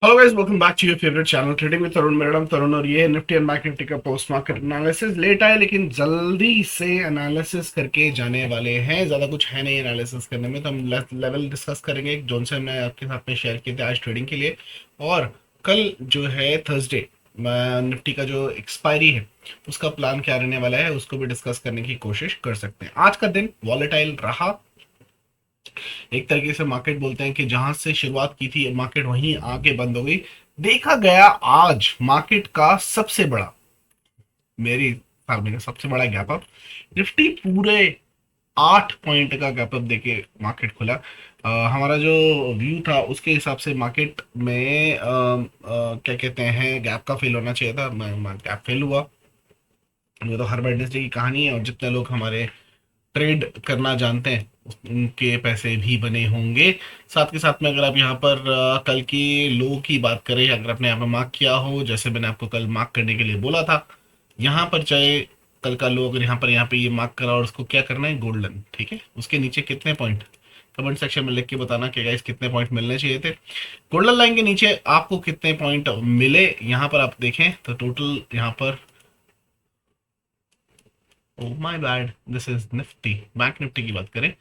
Hello guys, welcome back to your favourite channel trading with Tarun. मेरा नाम तरुण और ये है निफ्टी एंड बैंक निफ्टी का पोस्ट मार्केट एनालिसिस। लेट आए लेकिन जल्दी से एनालिसिस करके जाने वाले हैं। ज़्यादा कुछ है नहीं एनालिसिस करने में, तो हम लेवल डिस्कस करेंगे जोन से हमने आपके साथ में शेयर किए थे आज ट्रेडिंग के लिए। और कल जो है थर्सडे, निफ्टी का जो एक्सपायरी है उसका प्लान क्या रहने वाला है उसको भी डिस्कस करने की कोशिश कर सकते हैं। आज का दिन वॉलेटाइल रहा। एक तरीके से मार्केट बोलते हैं कि जहां से शुरुआत की थी मार्केट वहीं आके बंद हो गई। देखा गया आज मार्केट का सबसे बड़ा, मेरी हिसाब में सबसे बड़ा गैप अप। निफ्टी पूरे 8 पॉइंट का गैप अप देके मार्केट खुला। हमारा जो व्यू था उसके हिसाब से मार्केट में क्या कहते हैं, गैप का फेल होना चाहिए था। गैप फेल हुआ। ये तो हर वेडनेसडे की कहानी है, और जितने लोग हमारे ट्रेड करना जानते हैं उनके पैसे भी बने होंगे। साथ के साथ में अगर आप यहाँ पर कल की लो की बात करें, अगर आपने यहाँ पर मार्क किया हो जैसे मैंने आपको कल मार्क करने के लिए बोला था, यहाँ पर चाहे कल का लो अगर यहाँ पे ये मार्क करा और उसको क्या करना है, गोल्डन, ठीक है, उसके नीचे कितने पॉइंट, कमेंट सेक्शन में लिख के बताना कि गाइस कितने पॉइंट मिलने चाहिए थे। गोल्डन लाइन के नीचे आपको कितने पॉइंट मिले यहाँ पर आप देखें तो टोटल यहाँ पर, oh my bad, this is Nifty, bank Nifty की बात करें,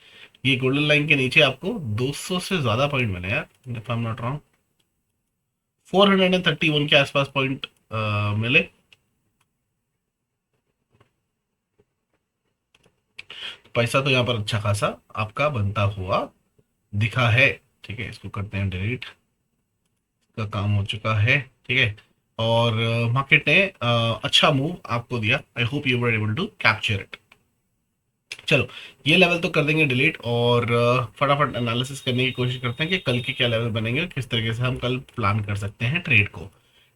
ये गोल्डन लाइन के नीचे आपको 200 से ज्यादा पॉइंट मिले यार, if I am not wrong. 431 के आसपास पॉइंट मिले। पैसा तो यहाँ पर अच्छा खासा आपका बनता हुआ दिखा है। ठीक है, इसको करते हैं डिलीट, का काम हो चुका है। ठीक है, और मार्केट ने अच्छा मूव आपको दिया। I hope you were able to capture it. चलो, ये लेवल तो कर देंगे डिलीट, और फटाफट एनालिसिस करने की कोशिश करते हैं कि कल के क्या लेवल बनेंगे और किस तरीके से हम कल प्लान कर सकते हैं ट्रेड को।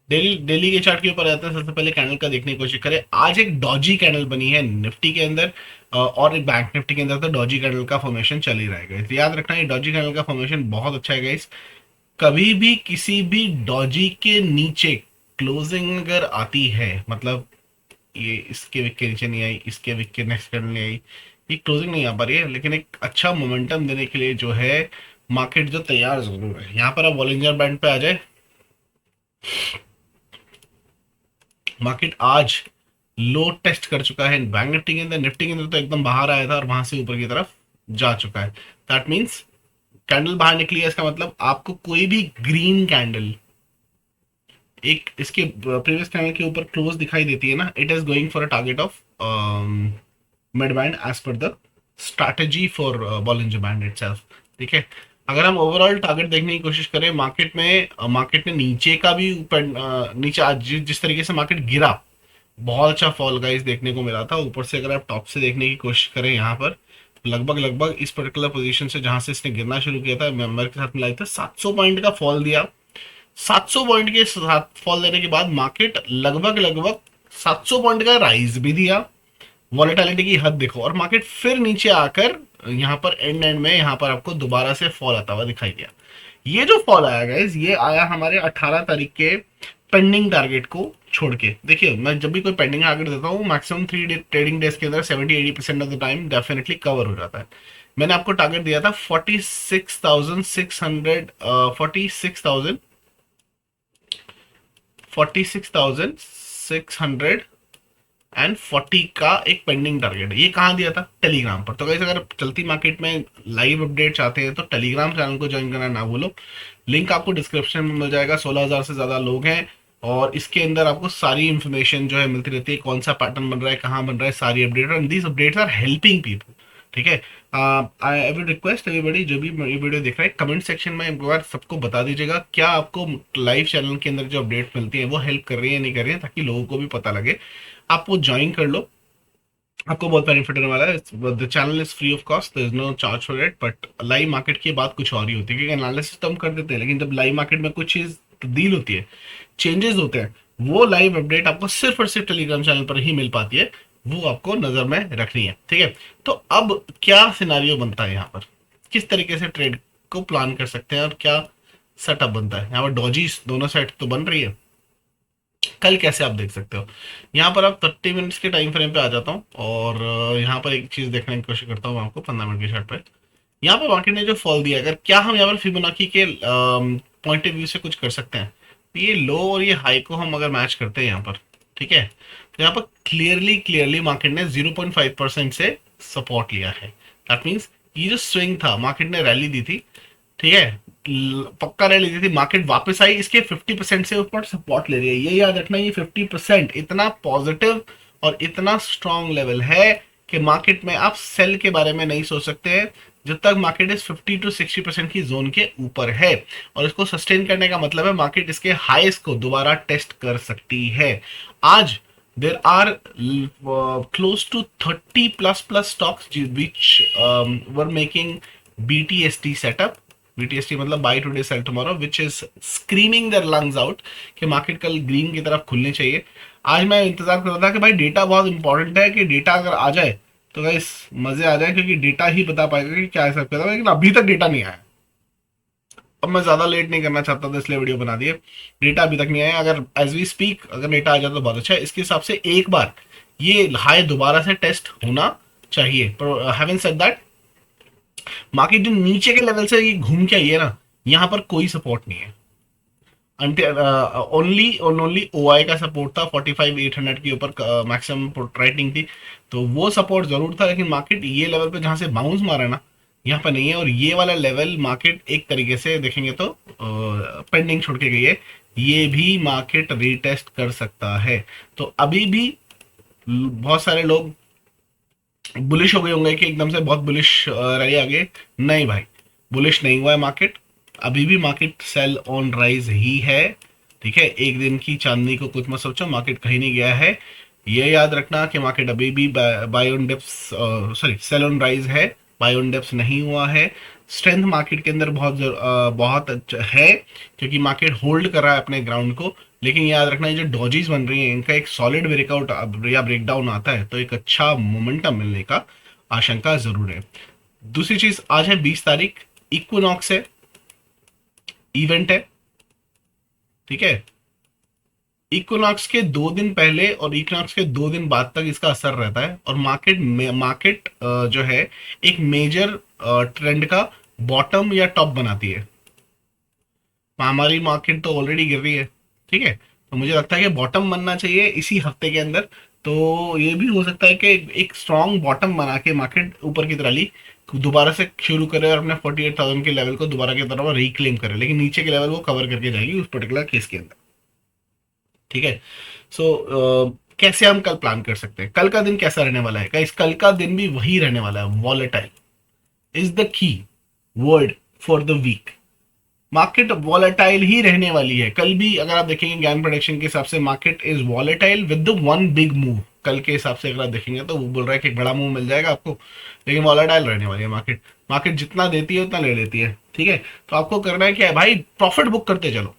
डेली डेली के चार्ट के ऊपर आते हैं। सबसे पहले कैंडल का देखने की कोशिश करें। आज एक डॉजी कैंडल बनी है निफ्टी के अंदर, और एक बैंक निफ्टी के अंदर तो डॉजी कैंडल का फॉर्मेशन चल ही रहेगा। इसलिए याद रखना, ये डॉजी कैंडल का फॉर्मेशन बहुत अच्छा है गाइस। कभी भी किसी भी डॉजी के नीचे क्लोजिंग अगर आती है, मतलब ये इसके विक के नीचे नहीं आई, इसके विक के नेक्स्ट कैंडल नहीं आई, ये क्लोजिंग नहीं आ पा रही है, लेकिन एक अच्छा मोमेंटम देने के लिए जो है मार्केट जो तैयार जरूर है। यहाँ पर अब वॉलिंजर बैंड पे आ जाए, मार्केट आज लो टेस्ट कर चुका है बैंक निफ्टी के अंदर। निफ्टी के अंदर तो एकदम बाहर आया था और वहां से ऊपर की तरफ जा चुका है। दैट मीन्स कैंडल बाहर निकली है, इसका मतलब आपको कोई भी ग्रीन कैंडल एक इसके प्रीवियस कैंडल के ऊपर क्लोज दिखाई देती है ना, it is going for a target of mid band as per the strategy for Bollinger band itself. ठीक है, अगर हम ओवरऑल टारगेट देखने की कोशिश करें मार्केट में, मार्केट ने नीचे का भी ऊपर, नीचे आज जिस तरीके से मार्केट गिरा, बहुत अच्छा फॉल गाइस देखने को मिला था। ऊपर से अगर आप टॉप से देखने की कोशिश करें यहाँ पर, लगभग लगभग इस पर्टिकुलर पोजीशन से जहां से इसने गिरना शुरू किया था, मेंबर के साथ मिलाई था, 700 पॉइंट का फॉल दिया। 700 पॉइंट के साथ फॉल देने के बाद मार्केट लगभग लगभग 700 पॉइंट का राइज भी दिया। वॉलेटिलिटी की हद देखो, और मार्केट फिर नीचे आकर यहाँ पर एंड में यहाँ पर आपको दोबारा से फॉल आता हुआ दिखाई दिया। ये जो फॉल आया गाइस, ये आया हमारे 18 तारीख के पेंडिंग टारगेट को छोड़ के। देखिए, मैं जब भी कोई पेंडिंग टारगेट देता हूँ मैक्सिमम 3 ट्रेडिंग डेज के अंदर 70-80% of the time definitely cover हो जाता है। मैंने आपको टारगेट दिया था 46,600, 46,640 का एक पेंडिंग टारगेट है। ये कहाँ दिया था? टेलीग्राम पर। तो गाइस, अगर चलती मार्केट में लाइव अपडेट चाहते हैं तो टेलीग्राम चैनल को ज्वाइन करना ना भूलो। लिंक आपको डिस्क्रिप्शन में मिल जाएगा। 16,000 से ज़्यादा लोग हैं, और इसके अंदर आपको सारी इन्फॉर्मेशन जो है मिलती रहती है, कौन सा पैटर्न बन रहा है, कहाँ बन रहा है, सारी update, and these updates are helping people. ठीक है, आई विल रिक्वेस्ट एवरीबॉडी जो भी ये वीडियो देख रहा है, कमेंट सेक्शन में एक बार सबको बता दीजिएगा क्या आपको लाइव चैनल के अंदर जो अपडेट मिलती है वो हेल्प कर रही है नहीं कर रही है, ताकि लोगों को भी पता लगे। आप वो ज्वाइन कर लो, आपको बहुत बेनिफिट होने वाला है। The channel is free of cost, there is no charge for it. But live market की बात कुछ और ही होती है, क्योंकि एनालिसिस तो हम कर देते हैं, लेकिन जब लाइव मार्केट में कुछ चीज तब्दील होती है, चेंजेस होते हैं, वो लाइव अपडेट आपको सिर्फ और सिर्फ टेलीग्राम चैनल पर ही मिल पाती है। वो आपको नजर में रखनी है। ठीक है, तो अब क्या सिनारियो बनता है यहाँ पर, किस तरीके से ट्रेड को प्लान कर सकते हैं और क्या सेटअप बनता है। यहाँ पर डॉजीज दोनों साइड तो बन रही है। कल कैसे आप देख सकते हो, यहाँ पर आप 30 मिनट्स के टाइम फ्रेम पे आ जाता हूँ, और यहाँ पर एक चीज देखने की कोशिश करता हूँ आपको 15 मिनट के चार्ट पे। यहाँ पर मार्केट ने जो फॉल दिया, अगर क्या हम यहाँ पर फिबोनाची के पॉइंट ऑफ व्यू से कुछ कर सकते हैं। तो ये लो और ये हाई को हम अगर मैच करते हैं यहाँ पर, ठीक है, तो यहाँ पर क्लियरली क्लियरली मार्केट ने 0.5% से सपोर्ट लिया है। दैट मीन्स ये जो स्विंग था, मार्केट ने रैली दी थी, ठीक है, पक्का रैली दी थी, मार्केट वापस आई, इसके 50% से ऊपर सपोर्ट ले रही है। ये याद रखना, ये 50% इतना पॉजिटिव और इतना स्ट्रॉन्ग लेवल है कि मार्केट में आप सेल के बारे में नहीं सोच सकते हैं जब तक मार्केट इस 50 to 60% की जोन के ऊपर है। और इसको सस्टेन करने का मतलब है मार्केट इसके हाईस को दोबारा टेस्ट कर सकती है। आज there are close to 30 plus stocks which were making BTST setup। BTST मतलब buy today sell tomorrow, which is screaming their lungs out कि मार्केट कल ग्रीन की तरफ खुलनी चाहिए। आज मैं इंतजार कर रहा था कि भाई डेटा बहुत इंपॉर्टेंट है, कि डेटा अगर आ जाए तो गाइस मजे आ जाए, क्योंकि डेटा ही बता पाएगा कि क्या ऐसा कर, लेकिन अभी तक डेटा नहीं आया। अब मैं ज्यादा लेट नहीं करना चाहता था इसलिए वीडियो बना दिए। डेटा अभी तक नहीं आया, अगर एज वी स्पीक अगर डेटा आ जाए तो बहुत अच्छा है। इसके हिसाब से एक बार ये हाई दोबारा से टेस्ट होना चाहिए। पर हैविंग सेड दैट, मार्केट जो नीचे के लेवल से ये घूम के आई है ना, यहाँ पर कोई सपोर्ट नहीं है। ओनली ओनली ओआई का सपोर्ट था 45,800 के ऊपर, मैक्सिमम राइटिंग थी, तो वो सपोर्ट जरूर था। लेकिन मार्केट ये लेवल पे जहां से बाउंस मारा ना, यहाँ पर नहीं है। और ये वाला लेवल मार्केट एक तरीके से देखेंगे तो पेंडिंग छोड़ के गई है, ये भी मार्केट रीटेस्ट कर सकता है। तो अभी भी बहुत सारे लोग बुलिश हो गए होंगे कि एकदम से बहुत बुलिश रैली आ गई। नहीं भाई, बुलिश नहीं हुआ है मार्केट, अभी भी मार्केट सेल ऑन राइज ही है। ठीक है, एक दिन की चांदनी को कुछ मत सोचो, मार्केट कहीं नहीं गया है। ये याद रखना कि मार्केट अभी भी buy on dips, sorry sell on rise है, बाय ऑन डिप्स नहीं हुआ है। स्ट्रेंथ मार्केट के अंदर बहुत है, क्योंकि मार्केट होल्ड कर रहा है अपने ग्राउंड को। लेकिन याद रखना, ये जो डॉजीज बन रही हैं, इनका एक सॉलिड ब्रेकआउट या ब्रेकडाउन आता है तो एक अच्छा मोमेंटम मिलने का आशंका जरूर है। दूसरी चीज, आज है 20 तारीख, इक्विनॉक्स है, इवेंट है, ठीक है। इक्विनॉक्स के 2 दिन पहले और इक्विनॉक्स के 2 दिन बाद तक इसका असर रहता है। और मार्केट जो है एक मेजर ट्रेंड का बॉटम या टॉप बनाती है। हमारी मार्केट तो ऑलरेडी गिर रही है, ठीक है, तो मुझे लगता है कि बॉटम बनना चाहिए इसी हफ्ते के अंदर। तो ये भी हो सकता है कि एक स्ट्रॉन्ग बॉटम बना के मार्केट ऊपर की रैली दोबारा से शुरू करे और अपने 48,000 के लेवल को दोबारा की तरफ रिक्लेम करे, लेकिन नीचे के लेवल वो कवर करके जाएगी उस पर्टिकुलर केस के अंदर, ठीक है। सो कैसे हम कल प्लान कर सकते हैं, कल का दिन कैसा रहने वाला है गाइस? कल का दिन भी वही रहने वाला है, volatile is the key word for the week. Market volatile ही रहने वाली है कल भी। अगर आप देखेंगे ज्ञान प्रोडक्शन के हिसाब से, market is volatile with the one big move. कल के हिसाब से अगर आप देखेंगे तो वो बोल रहा है कि एक बड़ा मूव मिल जाएगा आपको, लेकिन वॉलेटाइल रहने वाली है मार्केट। मार्केट जितना देती है उतना ले लेती है, ठीक है। तो आपको करना है क्या है भाई, प्रॉफिट बुक करते चलो,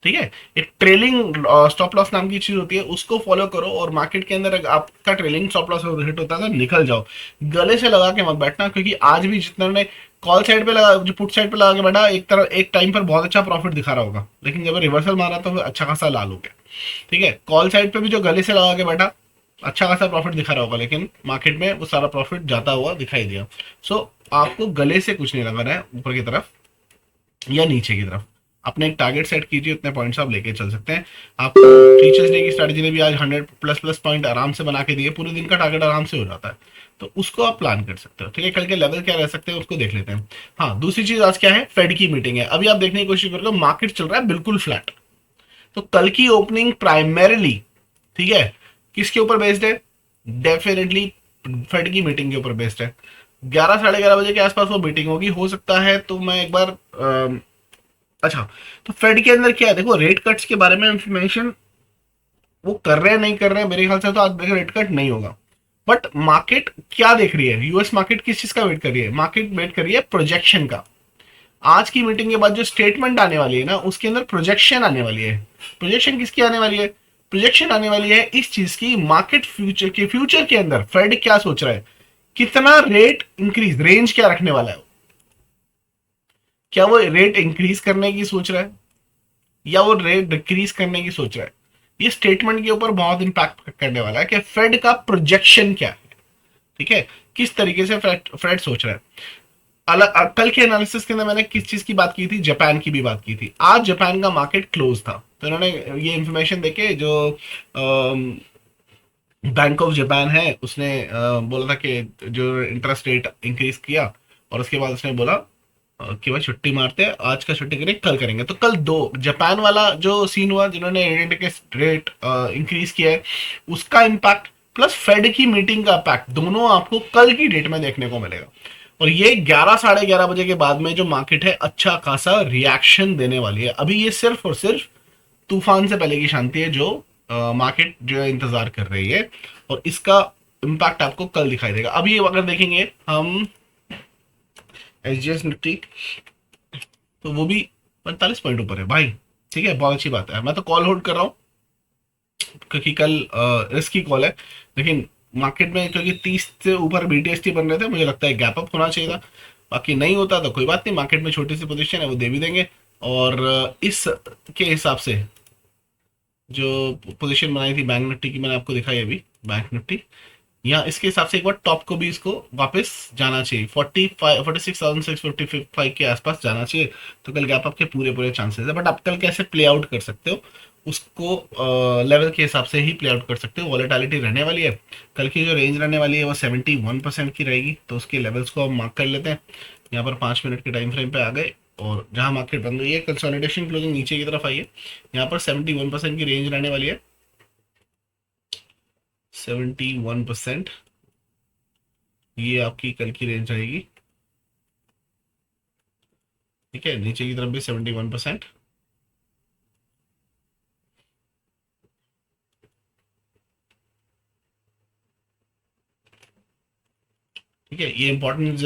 ठीक है। एक ट्रेलिंग स्टॉप लॉस नाम की चीज होती है, उसको फॉलो करो। और मार्केट के अंदर आपका ट्रेलिंग स्टॉप लॉस हिट होता है तो निकल जाओ, गले से लगा के मत बैठना। क्योंकि आज भी जितना ने कॉल साइड पे लगा, जो पुट साइड पे लगा के बैठा, एक टाइम पर बहुत अच्छा प्रॉफिट दिखा रहा होगा, लेकिन जब रिवर्सल मारा तो अच्छा खासा लाल हो गया, ठीक है। कॉल साइड पे भी जो गले से लगा के बैठा, अच्छा खासा प्रॉफिट दिखा रहा होगा, लेकिन मार्केट में वो सारा प्रॉफिट जाता हुआ दिखाई दिया। सो आपको गले से कुछ नहीं लगाना है ऊपर की तरफ या नीचे की तरफ। अपने एक टारगेट सेट कीजिए, उतने पॉइंट्स आप लेके चल सकते हैं। आप फीचर्स डे की स्ट्रेटजी ने भी आज 100+ पॉइंट आराम से बना के दिए, पूरे दिन का टारगेट आराम से हो जाता है, तो उसको आप प्लान कर सकते हो, ठीक है। कल के लेवल क्या रह सकते हैं उसको देख लेते हैं। हाँ, दूसरी चीज, आज क्या है, फेड की मीटिंग है। अभी आप देखने की कोशिश करोगे, मार्केट चल रहा है बिल्कुल फ्लैट। तो कल की ओपनिंग प्राइमरीली, ठीक है, किसके ऊपर बेस्ड है? डेफिनेटली फेड की मीटिंग के ऊपर बेस्ड है। 11 साढ़े 11 बजे के आसपास वो मीटिंग होगी, हो सकता है तो मैं एक बार अच्छा, तो फेड के अंदर क्या है, देखो रेट कट्स के बारे में इंफॉर्मेशन वो कर रहे हैं नहीं कर रहे हैं, मेरे ख्याल से तो आज देखो रेट कट नहीं होगा। बट मार्केट क्या देख रही है, यूएस मार्केट किस चीज का वेट कर रही है? मार्केट वेट कर रही है प्रोजेक्शन का। आज की मीटिंग के बाद जो स्टेटमेंट आने वाली है ना, उसके अंदर प्रोजेक्शन आने वाली है। प्रोजेक्शन किसकी आने वाली है? प्रोजेक्शन आने वाली है इस चीज की, मार्केट फ्यूचर के अंदर फेड क्या सोच रहा है, कितना रेट इंक्रीज, रेंज क्या रखने वाला है। क्या वो रेट इंक्रीज करने की सोच रहा है या वो रेट डिक्रीज करने की सोच रहा है? ये स्टेटमेंट के ऊपर बहुत इंपैक्ट करने वाला है कि फेड का प्रोजेक्शन क्या है, ठीक है, किस तरीके से फेड सोच रहा है। कल के एनालिसिस के अंदर मैंने किस चीज की बात की थी, जापान की भी बात की थी। आज जापान का मार्केट क्लोज था, तो इन्होंने ये इंफॉर्मेशन देके जो बैंक ऑफ जापान है उसने बोला था कि जो इंटरेस्ट रेट इंक्रीज किया, और उसके बाद उसने बोला कि भाई छुट्टी मारते हैं, आज का छुट्टी करें, कल करेंगे। तो कल दो जापान वाला जो सीन हुआ, जिन्होंने इंटरेस्ट रेट इंक्रीज किया है, उसका इम्पैक्ट प्लस फेड की मीटिंग का इम्पैक्ट, दोनों आपको कल की डेट में देखने को मिलेगा। और ये 11 साढ़े 11 बजे के बाद में जो मार्केट है अच्छा खासा रिएक्शन देने वाली है। अभी ये सिर्फ और सिर्फ तूफान से पहले की शांति है जो मार्केट जो है इंतजार कर रही है, और इसका इम्पैक्ट आपको कल दिखाई देगा। अभी अगर देखेंगे हम एसजीएस निफ्टी, तो वो भी 45 पॉइंट ऊपर है भाई। ठीक है, बहुत अच्छी बात है। मैं तो कॉल होल्ड कर रहा हूँ क्योंकि कल रिस्की कॉल है, लेकिन मार्केट में क्योंकि 30 से ऊपर बीटीएसटी बन रहे थे, मुझे लगता है गैप अप होना चाहिए था। बाकी नहीं होता तो कोई बात नहीं, मार्केट में छोटी सी पोजीशन है वो दे भी देंगे। और इस के हिसाब से जो पोजीशन बनाई थी बैंक निफ्टी की, मैंने आपको दिखाई अभी बैंक निफ्टी, यहाँ इसके हिसाब से एक बार टॉप को भी इसको वापस जाना चाहिए, 46,655 के आसपास जाना चाहिए। तो कल गैप अप के पूरे पूरे चांसेस है, बट आप कल कैसे प्ले आउट कर सकते हो उसको लेवल के हिसाब से ही प्ले आउट कर सकते हो। वॉलेटिलिटी रहने वाली है, कल की जो रेंज रहने वाली है वो 71% की रहेगी, तो उसके लेवल्स को हम मार्क कर लेते हैं। यहाँ पर 5 मिनट के टाइम फ्रेम पे आ गए, और जहाँ मार्केट बंद हुई है कंसोलिडेशन क्लोजिंग नीचे की तरफ आई है, यहाँ पर 71% की रेंज रहने वाली है। 71% ये आपकी कल की रेंज रहेगी। ठीक है, नीचे की तरफ भी 71%। ठीक है, ये इंपॉर्टेंट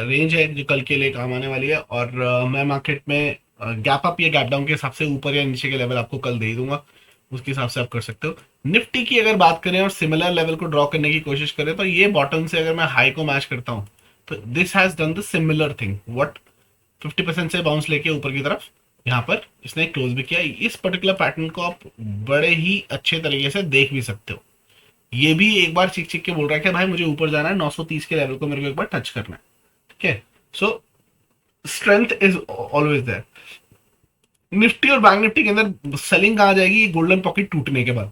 रेंज है जो कल के लिए काम आने वाली है। और मैं मार्केट में गैप अप या गैप डाउन के हिसाब से ऊपर या नीचे के लेवल आपको कल दे ही दूंगा, उसके हिसाब से आप कर सकते हो। निफ्टी की अगर बात करें और सिमिलर लेवल को ड्रॉ करने की कोशिश करें, तो ये बॉटम से अगर मैं हाई को मैच करता हूँ, तो this has done the similar thing what 50% से बाउंस लेके ऊपर की तरफ यहाँ पर इसने क्लोज भी किया। इस पर्टिकुलर पैटर्न को आप बड़े ही अच्छे तरीके से देख भी सकते हो। ये भी एक बार चिक चिक के बोल रहा है कि भाई मुझे ऊपर जाना है, 930 के लेवल को मेरे को एक बार टच करना है। ठीक है, so strength is always there. Nifty और बैंक निफ्टी के अंदर सेलिंग कहाँ जाएगी, गोल्डन पॉकेट टूटने के बाद।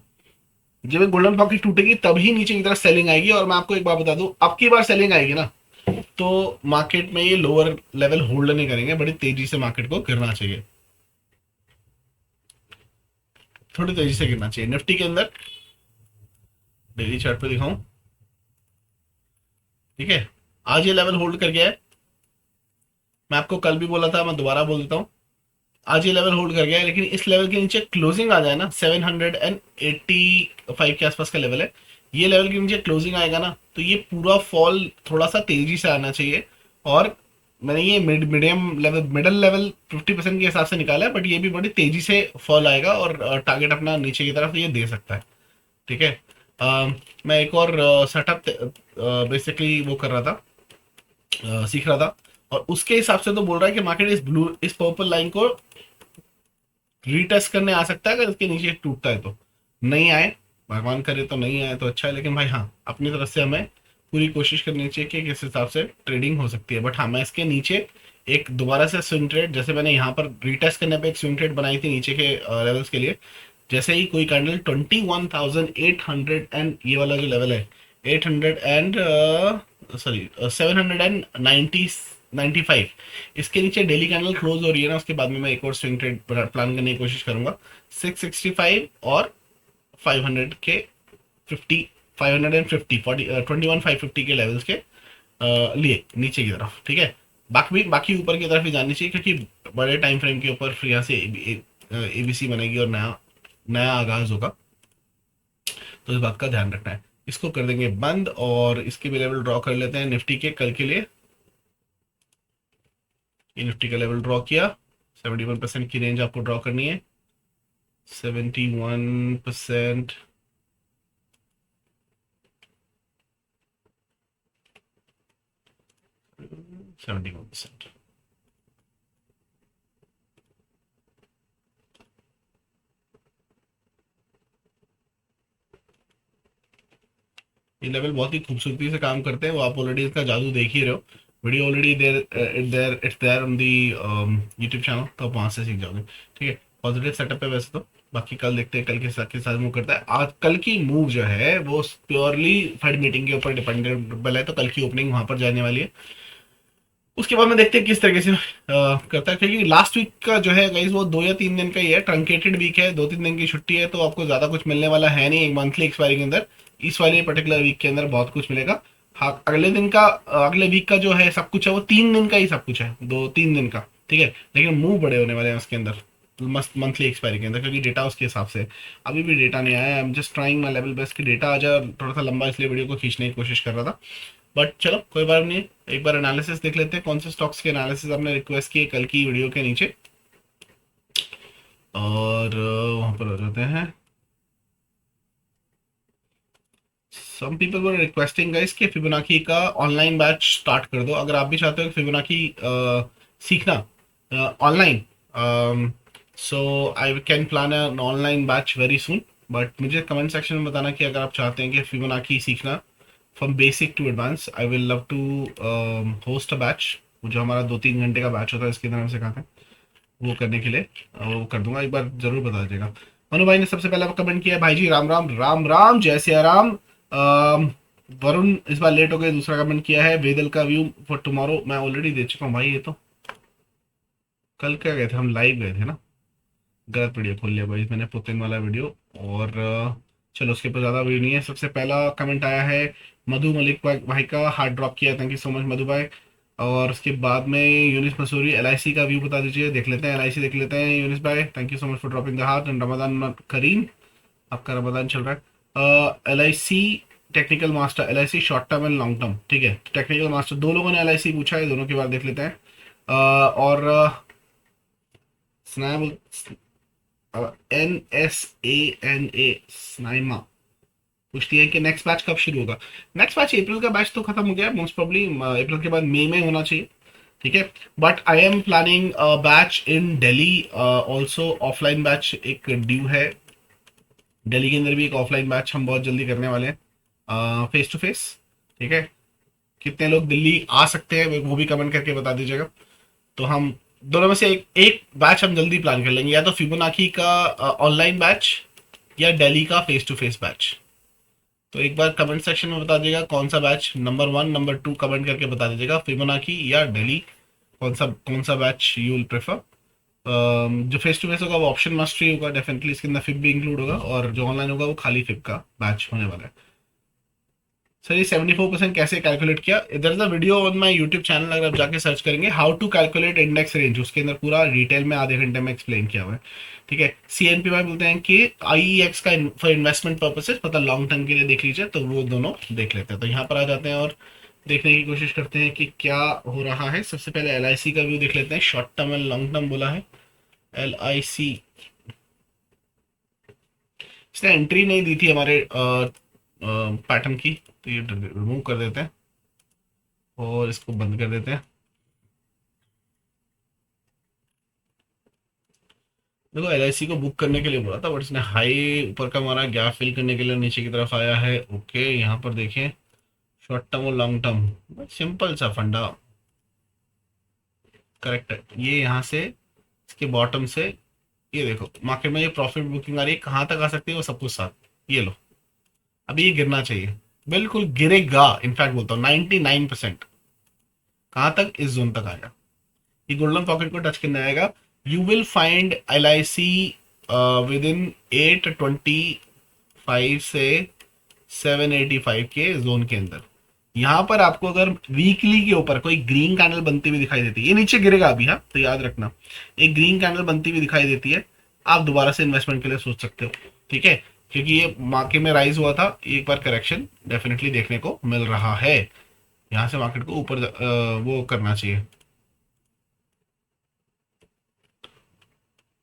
जब गोल्डन पॉकेट टूटेगी तभी नीचे की तरफ सेलिंग आएगी। और मैं आपको एक बात बता दूं, अब की बार सेलिंग आएगी ना, तो मार्केट में ये लोअर लेवल होल्ड नहीं करेंगे, बड़ी तेजी से मार्केट को गिरना चाहिए, थोड़ी तेजी से गिरना चाहिए। निफ्टी के अंदर डेली चार्ट पे दिखाऊं, ठीक है, आज ये लेवल होल्ड कर गया है। मैं आपको कल भी बोला था, मैं दोबारा बोल देता हूँ, आज ये लेवल होल्ड कर गया है, लेकिन इस लेवल के नीचे क्लोजिंग आ जाए ना, 785 के आसपास का लेवल है, ये लेवल के नीचे क्लोजिंग आएगा ना, तो ये पूरा फॉल थोड़ा सा तेजी से आना चाहिए। और मैंने ये मीडियम लेवल मिडल लेवल 50% के हिसाब से निकाला है, बट ये भी बड़ी तेजी से फॉल आएगा और टारगेट अपना नीचे की तरफ ये दे सकता है। ठीक है, मैं एक और सेटअप बेसिकली वो कर रहा था, सीख रहा था, और उसके हिसाब से तो बोल रहा है कि मार्केट इस पर्पल लाइन को रीटेस्ट करने आ सकता है अगर इसके नीचे टूटता है तो। नहीं आए, भगवान करे तो नहीं आए तो अच्छा है, लेकिन भाई हाँ, अपनी तरफ से हमें पूरी कोशिश करनी चाहिए कि किस हिसाब से ट्रेडिंग हो सकती है। बट हाँ, मैं इसके नीचे एक दोबारा से स्विंग ट्रेड, जैसे मैंने यहाँ पर रीटेस्ट करने पे एक स्विंग ट्रेड बनाई थी नीचे के लेवल्स के लिए, जैसे ही कोई कैंडल 21,800 एंड ये वाला जो लेवल है 800 एंड सॉरी 795, इसके नीचे डेली कैंडल क्लोज हो रही है ना, उसके बाद में मैं एक और स्विंग ट्रेड प्लान करने की कोशिश करूंगा। 665 और 500 के 50 550 21,550 के लेवल्स के लिए नीचे की तरफ। ठीक है, बाकी ऊपर की तरफ ही जानी चाहिए, क्योंकि बड़े टाइम फ्रेम के ऊपर फिर यहाँ से एबीसी बनेगी और नया नया आगाज होगा, तो इस बात का ध्यान रखना है। इसको कर देंगे बंद, और इसके भी लेवल ड्रॉ कर लेते हैं निफ्टी के कल के लिए। ये निफ्टी का लेवल ड्रॉ किया, 71% की रेंज आपको ड्रॉ करनी है, 71%। ये लेवल बहुत ही खूबसूरती से काम करते हैं, वो आप ऑलरेडी इसका जादू देख ही रहे हो। Video already there it's there on the YouTube channel, तो आप वहाँ से सीख जाओगे। ठीक है, पॉजिटिव सेटअप है वैसे तो। बाकी कल देखते हैं कल के साथ मूव करता है। आज कल की मूव जो है वो प्योरली फेड मीटिंग के ऊपर डिपेंडेबल है, तो कल की ओपनिंग वहां पर जाने वाली है। उसके बाद में देखते हैं किस तरीके से करता है, क्योंकि लास्ट वीक का जो है गाइस वो 2 या 3 दिन का ही है, ट्रंकेटेड वीक है, 2-3 दिन की छुट्टी है, तो आपको ज्यादा कुछ मिलने वाला है नहीं एक मंथली एक्सपायरी के अंदर। इस वाले पर्टिकुलर वीक के अंदर बहुत कुछ मिलेगा। हाँ, अगले दिन का अगले वीक का जो है सब कुछ है वो 3 दिन का ही सब कुछ है, 2-3 दिन का। ठीक है, लेकिन मूव बड़े होने वाले हैं उसके अंदर, मस्त मंथली एक्सपायरी के अंदर, क्योंकि डेटा उसके हिसाब से है। अभी भी डेटा नहीं आया, I am just trying my level best कि डेटा आ जाए। थोड़ा सा लंबा इसलिए वीडियो को खींचने की कोशिश कर रहा था, बट चलो कोई बात नहीं है। एक बार एनालिसिस देख लेते हैं, कौन से स्टॉक्स के एनालिसिस आपने रिक्वेस्ट किए कल की वीडियो के नीचे, और वहां पर आ जाते हैं। Some people were requesting guys कि फिबोनाची का ऑनलाइन बैच स्टार्ट कर दो। अगर आप भी चाहते हो कि फिबोनाची सीखना online, so I can plan an online batch very soon. But मुझे कमेंट सेक्शन में बताना कि अगर आप चाहते हैं कि फिबोनाची सीखना from basic to advance, I will love to host a batch. जो हमारा 2-3 घंटे का बैच होता है इसके अंदर हम सिखाते हैं, वो करने के लिए वो कर दूंगा। एक बार जरूर बता दीजिएगा। मनु भाई ने सबसे पहला कमेंट किया, भाई जी राम राम राम राम, जय सिया राम। वरुण इस बार लेट हो गए, दूसरा कमेंट किया है, वेदल का व्यू फॉर टुमारो मैं ऑलरेडी दे चुका हूँ भाई। ये तो कल क्या गए थे हम, लाइव गए थे ना। गलत वीडियो खोल लिया भाई मैंने, पुतिन वाला वीडियो। और चलो उसके ऊपर ज़्यादा वीडियो नहीं है। सबसे पहला कमेंट आया है मधु मलिक भाई का, हार्ड ड्रॉप किया, थैंक यू सो मच मधु भाई। और उसके बाद में यूनिस मसूरी, एलआईसी का व्यू बता दीजिए, देख लेते हैं एलआईसी देख लेते हैं। यूनिस भाई thank you so much for dropping the heart and Ramadan Kareem, आपका रमदान चल रहा है। LIC technical master, LIC short term and long term. ठीक है, टेक्निकल मास्टर दो लोगों ने एलआईसी पूछा है, दोनों के बाद देख लेते हैं। और स्नैब NSANA स्नाइमा पूछती है कि नेक्स्ट बैच कब शुरू होगा। नेक्स्ट बैच अप्रैल का बैच तो खत्म हो गया, मोस्ट प्रोबब्ली अप्रैल के बाद मई में होना चाहिए। ठीक है, but I am planning batch in Delhi also, offline batch एक ड्यू है। दिल्ली के अंदर भी एक ऑफलाइन बैच हम बहुत जल्दी करने वाले हैं, फेस टू फेस। ठीक है, कितने लोग दिल्ली आ सकते हैं वो भी कमेंट करके बता दीजिएगा। तो हम दोनों में से एक बैच हम जल्दी प्लान कर लेंगे, या तो फिबोनाची का ऑनलाइन बैच या दिल्ली का फेस टू फेस बैच। तो एक बार कमेंट सेक्शन में बता दीजिएगा कौन सा बैच, नंबर 1 नंबर 2 कमेंट करके बता दीजिएगा, फिबोनाची या दिल्ली, कौन सा बैच यू विल प्रेफर। जो फेस टू फेस होगा वो ऑप्शन मास्टरी होगा डेफिनेटली, इसके अंदर फिब भी इंक्लूड होगा, और जो ऑनलाइन होगा वो खाली फिब का बैच होने वाला है। सर ये 74% कैसे कैलकुलेट किया, इधर is a video on my YouTube channel, अगर आप जाके सर्च करेंगे how to calculate index range, उसके अंदर पूरा डिटेल में आधे घंटे में एक्सप्लेन किया हुआ है। ठीक है, सीएनपी भाई बोलते हैं कि आईईएक्स का फॉर इन्वेस्टमेंट पर्पसेस, मतलब लॉन्ग टर्म के लिए देख लीजिए, तो वो दोनों देख लेते हैं। तो यहाँ पर आ जाते हैं और देखने की कोशिश करते हैं कि क्या हो रहा है। सबसे पहले एलआईसी का व्यू देख लेते हैं, short term and long term बोला है। एलआईसी इसने एंट्री नहीं दी थी हमारे पैटर्न की, तो ये रिमूव कर देते हैं और इसको बंद कर देते हैं। देखो एलआईसी को बुक करने के लिए बोला था, बट इसने हाई ऊपर का मारा, गैप फिल करने के लिए नीचे की तरफ आया है। ओके, यहाँ पर देखें शॉर्ट टर्म और लॉन्ग टर्म, सिंपल सा फंडा करेक्ट है। ये यहाँ से इसके बॉटम से ये देखो मार्केट में ये प्रॉफिट बुकिंग आ रही है, कहाँ तक आ सकती है वो सब कुछ साथ, ये लो। अभी ये गिरना चाहिए, बिल्कुल गिरेगा, इनफैक्ट बोलता हूँ 99%। कहाँ तक, इस जोन तक आएगा, ये गोल्डन पॉकेट को टच करने आएगा। You will find LIC with in 825 से 785 के जोन के अंदर। यहाँ पर आपको अगर वीकली के ऊपर कोई ग्रीन कैंडल बनती हुई दिखाई देती है, ये नीचे गिरेगा अभी, हाँ तो याद रखना, एक ग्रीन कैंडल बनती हुई दिखाई देती है, आप दोबारा से इन्वेस्टमेंट के लिए सोच सकते हो। ठीक है, क्योंकि ये मार्केट में राइज हुआ था, एक बार करेक्शन डेफिनेटली देखने को मिल रहा है। यहाँ से मार्केट को ऊपर वो करना चाहिए,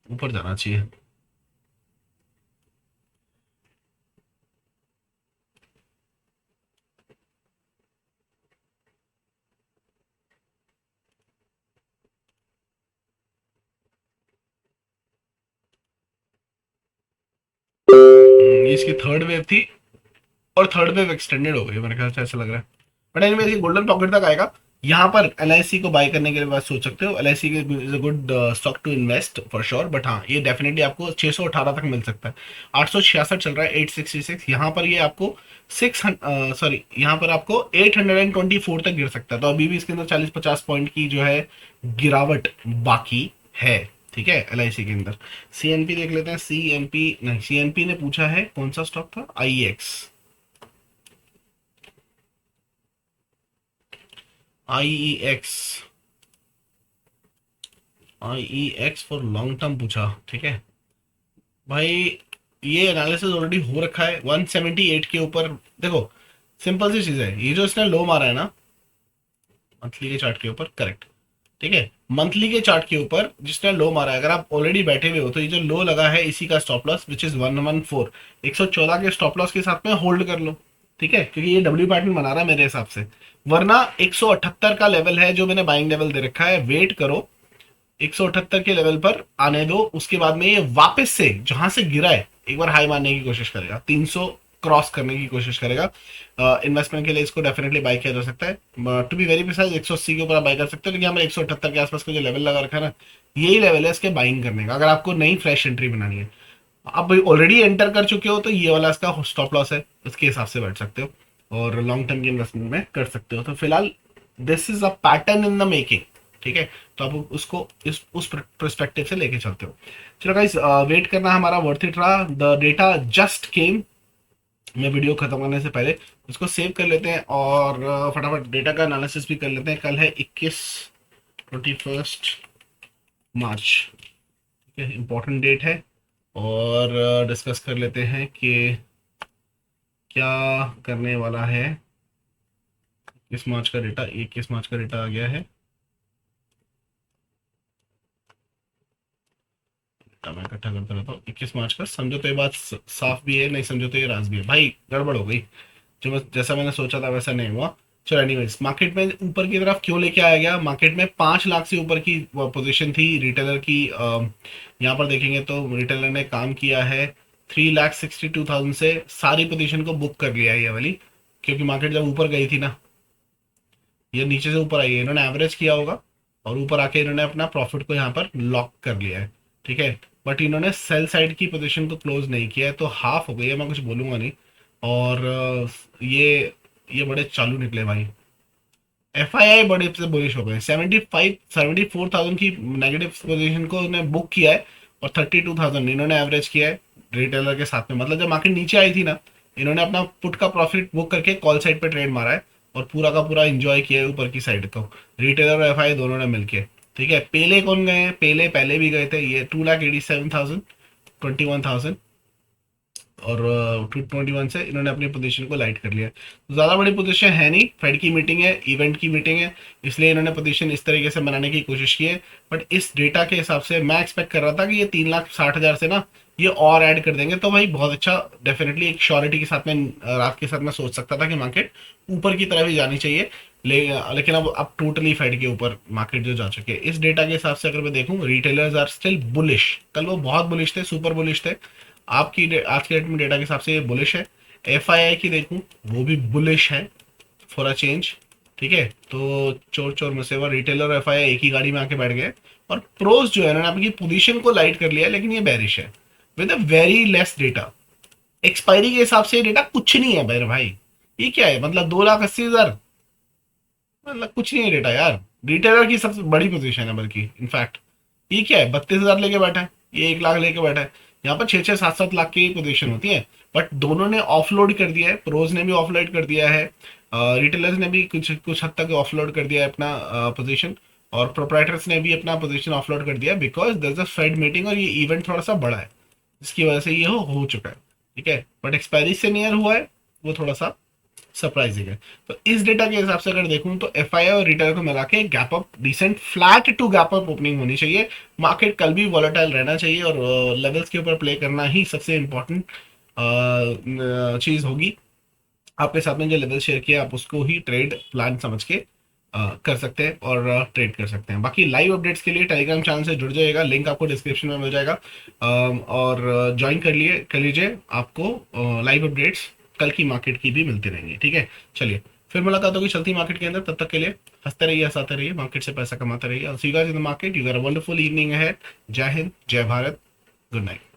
ऊपर जाना चाहिए। ये इसकी थर्ड वेव थी, और थर्ड वेव एक्सटेंडेड हो गई मेरे ख्याल से, ऐसा लग रहा है। बट एनीवेज ये गोल्डन पॉकेट तक आएगा, यहाँ पर एलआईसी को बाय करने के लिए बात सोच सकते हो। LIC is a good stock to invest for sure, but हाँ ये डेफिनेटली आपको 618 तक मिल सकता है। 866 चल रहा है, 866, यहाँ पर ये आपको 600 सॉरी यहाँ पर आपको 824 तक गिर सकता है। तो अभी भी इसके अंदर 40-50 पॉइंट की जो है गिरावट बाकी है, ठीक है। एलआईसी के अंदर सीएनपी देख लेते हैं। सीएनपी नहीं, सीएनपी ने पूछा है कौन सा स्टॉक था, आईएक्स। IEX, IEX for long term पूछा, ठीक है भाई। ये एनालिसिस ऑलरेडी हो रखा है 178 के ऊपर। देखो सिंपल सी चीज है, ये जो इसने लो मारा है ना मंथली के चार्ट के ऊपर, करेक्ट, ठीक है। मंथली के चार्ट के ऊपर जिसने लो मारा है, अगर आप ऑलरेडी बैठे हुए हो तो ये जो लो लगा है इसी का स्टॉप लॉस विच इज 114, 114 के स्टॉप लॉस के साथ में होल्ड कर लो, ठीक है, क्योंकि ये डब्ल्यू पैटर्न बना रहा है मेरे हिसाब से। वरना 178 का लेवल है जो मैंने बाइंग लेवल दे रखा है, वेट करो 178 के लेवल पर आने दो, उसके बाद में ये वापस से जहां से गिरा है एक बार हाई मारने की कोशिश करेगा, 300 क्रॉस करने की कोशिश करेगा। इन्वेस्टमेंट के लिए इसको डेफिनेटली बाय किया जा सकता है। टू बी वेरी प्रिसाइज 180 के ऊपर आप बाय कर सकते हो, लेकिन हमें 178 के आसपास का जो लेवल लगा रखा है ना, यही लेवल है इसके बाइंग करने का, अगर आपको नई फ्रेश एंट्री बनानी है। आप ऑलरेडी एंटर कर चुके हो तो ये वाला इसका स्टॉप लॉस है, उसके हिसाब से बैठ सकते हो और लॉन्ग टर्म की इन्वेस्टमेंट में कर सकते हो। तो फिलहाल this is a pattern in the making, ठीक है। तो आप उसको उस परस्पेक्टिव से लेके चलते हो। चलो गाइस, वेट करना हमारा वर्थ इट रहा। The data just came. मैं वीडियो खत्म करने से पहले इसको सेव कर लेते हैं और फटाफट डेटा का एनालिसिस भी कर लेते हैं। कल है 21 मार्च, ठीक है, इंपॉर्टेंट डेट है और डिस्कस कर लेते हैं कि क्या करने वाला है। 21 मार्च का डेटा, 21 मार्च का डेटा आ गया है। मैं इकट्ठा करता रहता हूँ। 21 मार्च का, समझो तो ये बात साफ भी है, नहीं समझो तो ये राज भी है भाई, गड़बड़ हो गई। जो मैं जैसा मैंने सोचा था वैसा नहीं हुआ। चलो एनीवेज, मार्केट में ऊपर की तरफ क्यों लेके आया गया, मार्केट में 5 लाख से ऊपर की पोजीशन थी रिटेलर की। यहाँ पर देखेंगे तो रिटेलर ने काम किया है 3,62,000 से सारी पोजीशन को बुक कर लिया है ये वाली, क्योंकि मार्केट जब ऊपर गई थी ना, ये नीचे से ऊपर आई है, इन्होंने एवरेज किया होगा और ऊपर आके इन्होंने अपना प्रॉफिट को यहाँ पर लॉक कर लिया है, ठीक है। बट इन्होंने सेल साइड की पोजीशन को क्लोज नहीं किया है, तो हाफ हो गई है, मैं कुछ बोलूंगा नहीं। और ये बड़े चालू निकले भाई। एफ आई आई बड़े से बुलिश हो गए, 74,000 की नेगेटिव पोजीशन को उन्होंने बुक किया है और 32,000 इन्होंने एवरेज किया है रिटेलर के साथ में। मतलब जब मार्केट नीचे आई थी ना, इन्होंने अपना पुट का प्रॉफिट बुक करके कॉल साइड पे ट्रेड मारा है और पूरा का पूरा इंजॉय किया है ऊपर की साइड को, रिटेलर और एफ आई दोनों ने मिलके, ठीक है। पेले कौन गए हैं, पेले पहले भी गए थे, ये 2,87,000, 21,000 और 221 से इन्होंने अपनी पोजीशन को लाइट कर लिया। तो ज़्यादा बड़ी पोजीशन है नहीं, फेड की मीटिंग है, इवेंट की मीटिंग है, इसलिए इन्होंने पोजीशन इस तरीके से बनाने की कोशिश की है। बट इस डेटा के हिसाब से मैं एक्सपेक्ट कर रहा था कि ये 3,60,000 से ना ये और ऐड कर देंगे, तो भाई बहुत अच्छा, डेफिनेटली एक श्योरिटी के साथ में रात के साथ में सोच सकता था कि मार्केट ऊपर की तरफ ही जानी चाहिए। लेकिन अब टोटली फेड के ऊपर मार्केट जो जा चुके हैं, इस डेटा के हिसाब से अगर मैं देखूं, रिटेलर्स आर स्टिल बुलिश। कल वो बहुत बुलिश थे, सुपर बुलिश थे। आज के डेट में डेटा के हिसाब से ये बुलिश है। एफ आई आई की देखूं, वो भी बुलिश है फॉर अ चेंज, ठीक है। तो चोर चोर मसेवा, रिटेलर और एफ आई आई एक ही गाड़ी में आके बैठ गए। और प्रोस जो है ना, आपकी पोजीशन को लाइट कर लिया है, लेकिन ये बेरिश है with a very less data. Expiry के हिसाब से ये डेटा कुछ नहीं है मेरे भाई। ये क्या है, मतलब 2,80,000, मतलब कुछ नहीं है डेटा यार। रिटेलर की सबसे बड़ी पोजीशन है, बल्कि इनफैक्ट ये क्या है, 32,000 लेके बैठा है, ये 1 लाख लेके बैठा है। यहाँ पर 6-6, 7-7 लाख की पोजीशन होती है, बट दोनों ने ऑफलोड कर दिया है। प्रोज ने भी ऑफलोड कर दिया है, रिटेलर्स ने भी कुछ कुछ हद तक ऑफलोड कर दिया है अपना पोजीशन, और प्रोप्राइटर्स ने भी अपना पोजीशन ऑफलोड कर दिया, because there is a Fed meeting और ये इवेंट थोड़ा सा बड़ा है, जिसकी वजह से ये हो चुका है, ठीक है। बट एक्सपायरी से नियर हुआ है, वो थोड़ा सा सरप्राइजिंग है। तो इस डेटा के हिसाब से अगर देखूं तो एफ आई और रिटेलर को मिला के gap up, decent flat to gap up opening होनी चाहिए। मार्केट कल भी वॉलेटाइल रहना चाहिए और लेवल्स के ऊपर प्ले करना ही सबसे इंपॉर्टेंट चीज होगी। आपके साथ में जो लेवल शेयर किया, आप उसको ही ट्रेड प्लान समझ के कर सकते हैं और ट्रेड कर सकते हैं। बाकी लाइव अपडेट्स के लिए टेलीग्राम चैनल से जुड़ जाइएगा, लिंक आपको डिस्क्रिप्शन में मिल जाएगा, और ज्वाइन कर लीजिए। आपको लाइव अपडेट्स कल की मार्केट की भी मिलती रहेंगी, ठीक है। चलिए फिर मुलाकात होगी चलती मार्केट के अंदर, तब तक के लिए हंसते रहिए, हंसाते रहिए, मार्केट से पैसा कमाते रहिए। See you guys in the market, you got a wonderful evening ahead. जय हिंद, जय भारत, गुड नाइट।